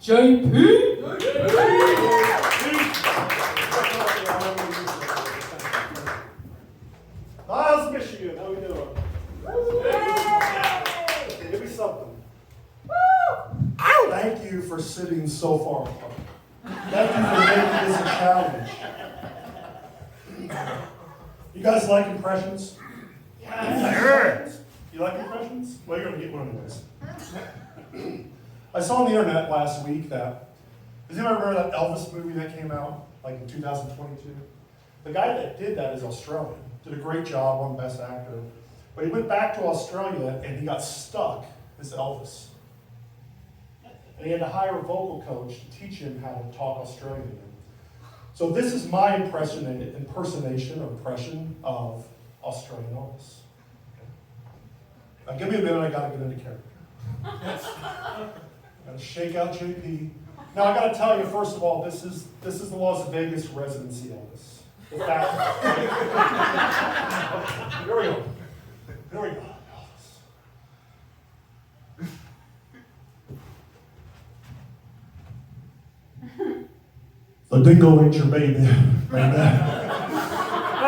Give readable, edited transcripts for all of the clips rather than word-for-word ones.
JP? Niles, Michigan, how we doing? Give me something. Thank you for sitting so far apart. Thank you for making this a challenge. You guys like impressions? Sure. You like impressions? Well, you're gonna get one anyways. I saw on the internet last week that, does anyone remember that Elvis movie that came out like in 2022? The guy that did that is Australian. Did a great job, won Best Actor. But he went back to Australia and he got stuck as Elvis. And he had to hire a vocal coach to teach him how to talk Australian. So this is my impersonation or impression of Australian Elvis. Okay. Now give me a minute, I gotta get into character. Gotta shake out JP. Now I gotta tell you, first of all, this is the Las Vegas residency Elvis. The fact. Here we go. Here we go. The dingo ate your baby, right there.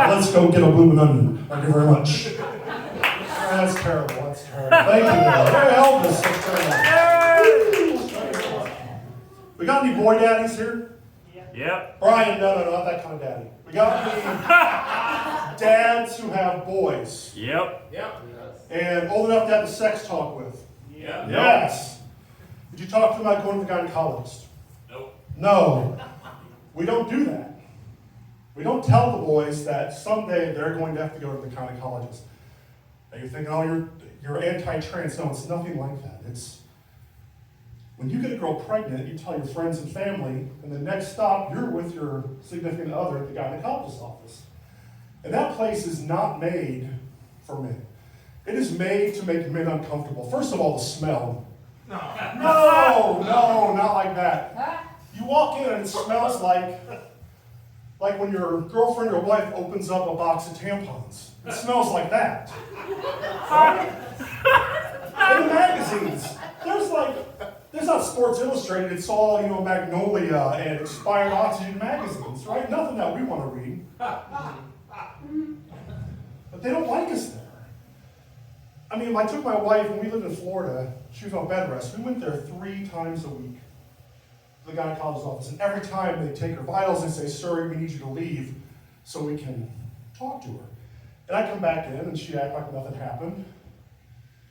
Let's go get a blooming onion. Thank you very much. That's terrible. That's terrible. Thank you. Hey, Elvis. That's terrible. We got any boy daddies here? Yep. Brian, no, not that kind of daddy. We got any dads who have boys Yep. and old enough to have the sex talk with? Yep. Yes. Did you talk to them about going to the gynecologist? Nope. No. We don't do that. We don't tell the boys that someday they're going to have to go to the gynecologist. Now you're thinking, oh, you're anti-trans. No, it's nothing like that. It's when you get a girl pregnant, you tell your friends and family, and the next stop, you're with your significant other at the gynecologist's office. And that place is not made for men. It is made to make men uncomfortable. First of all, the smell. No, not like that. You walk in and it smells like when your girlfriend or wife opens up a box of tampons. It smells like that. Right? In the magazines, there's not Sports Illustrated, it's all, Magnolia and Expired Oxygen magazines, right? Nothing that we want to read. But they don't like us there. I mean, I took my wife, when we lived in Florida, she was on bed rest. We went there 3 times a week to the gynecologist's office. And every time they take her vitals and say, "Sir, we need you to leave so we can talk to her." And I come back in and she'd act like nothing happened.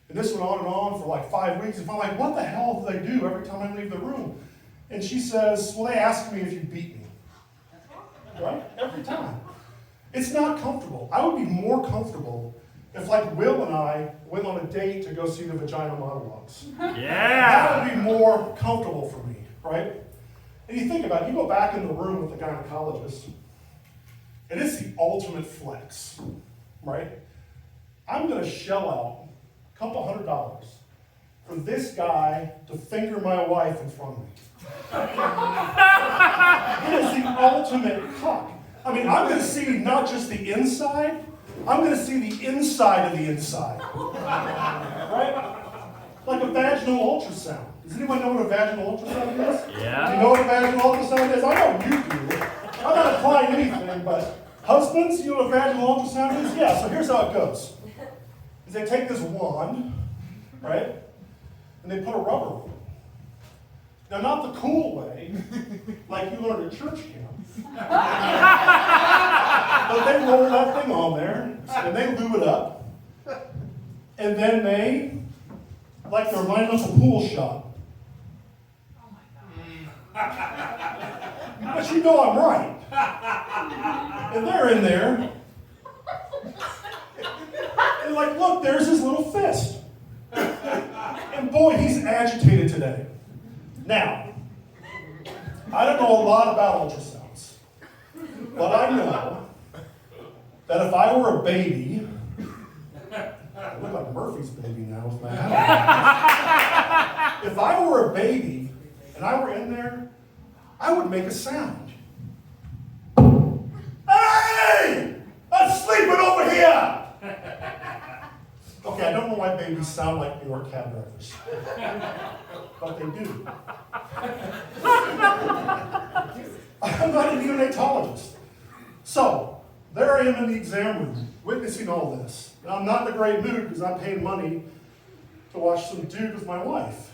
And this went on and on for like 5 weeks. And I'm like, what the hell do they do every time I leave the room? And she says, well, they ask me if you beat me. Right? Every time. It's not comfortable. I would be more comfortable if, like, Will and I went on a date to go see the Vagina Monologues. Yeah. That would be more comfortable for me, right? And you think about it, you go back in the room with the gynecologist, and it's the ultimate flex, right? I'm going to shell out a couple $100 for this guy to finger my wife in front of me. It is the ultimate cock. I mean, I'm going to see not just the inside, I'm going to see the inside of the inside. Right? Like a vaginal ultrasound. Does anyone know what a vaginal ultrasound is? Yeah. Do you know what a vaginal ultrasound is? I know you do. I'm not implying anything, but husbands, you know what a vaginal ultrasound is? Yeah, so here's how it goes. Is they take this wand, right? And they put a rubber on it. Now, not the cool way, like you learned at church camp. But they roll that thing on there, and they lube it up. And then they, like they're lining up a pool shot. But you know I'm right. And they're in there. And like, look, there's his little fist. And boy, he's agitated today. Now, I don't know a lot about ultrasounds, but I know that if I were a baby, I look like Murphy's baby now with my hat. If I were a baby and I were in there, I would make a sound. Hey! I'm sleeping over here! Okay, I don't know why babies maybe sound like New York cab drivers. But they do. I'm not a neonatologist. So, there I am in the exam room, witnessing all this. And I'm not in a great mood because I'm paying money to watch some dude with my wife.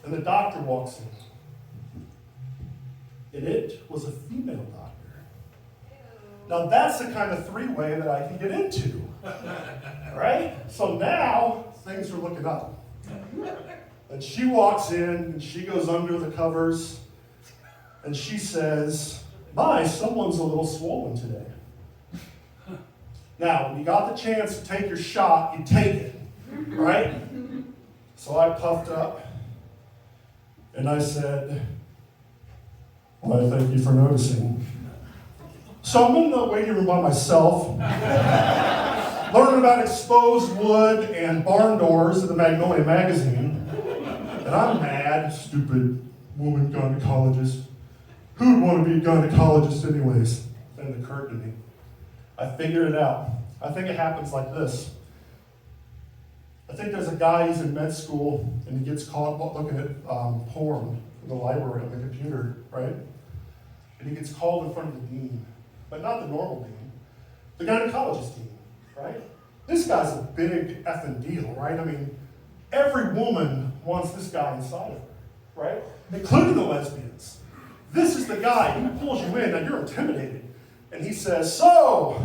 And the doctor walks in. And it was a female doctor. Now that's the kind of three-way that I can get into, right? So now, things are looking up. And she walks in, and she goes under the covers, and she says, "My, someone's a little swollen today." Now, when you got the chance to take your shot, you take it, right? So I puffed up, and I said, "Why, thank you for noticing." So I'm in the waiting room by myself, learning about exposed wood and barn doors in the Magnolia magazine. And I'm mad, stupid woman gynecologist. Who would want to be a gynecologist anyways? Then it occurred to me. I figured it out. I think it happens like this. I think there's a guy, he's in med school, and he gets caught looking at porn in the library on the computer, right? And he gets called in front of the dean. But not the normal dean, the gynecologist dean, right? This guy's a big effing deal, right? I mean, every woman wants this guy inside of her, right? Including the lesbians. This is the guy who pulls you in, and you're intimidated. And he says, "So,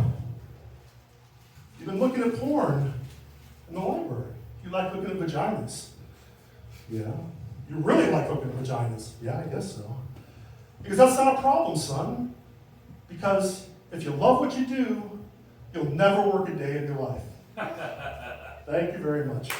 you've been looking at porn in the library. You like looking at vaginas?" "Yeah." "You really like looking at vaginas?" "Yeah, I guess so." Because that's not a problem, son. Because if you love what you do, you'll never work a day in your life. Thank you very much.